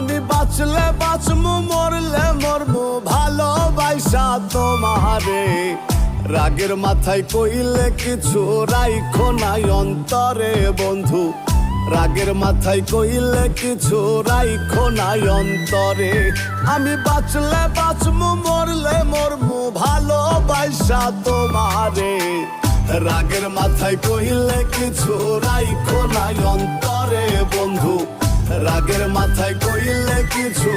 আমি বাঁচলে বাঁচমু মরলে মরমু ভালোবাসা তোমারে। রাগের মাথায় কইলে কিছু রাইখো নাই অন্তরে বন্ধু, রাগের মাথায় কইলে কিছু রাইখো নাই অন্তরে। আমি বাঁচলে বাঁচমু মরলে মরমু ভালোবাসা তোমারে। রাগের মাথায় কইলে কিছু রাইখো নাই অন্তরে বন্ধু, রাগের মাথায় কইলে কিছু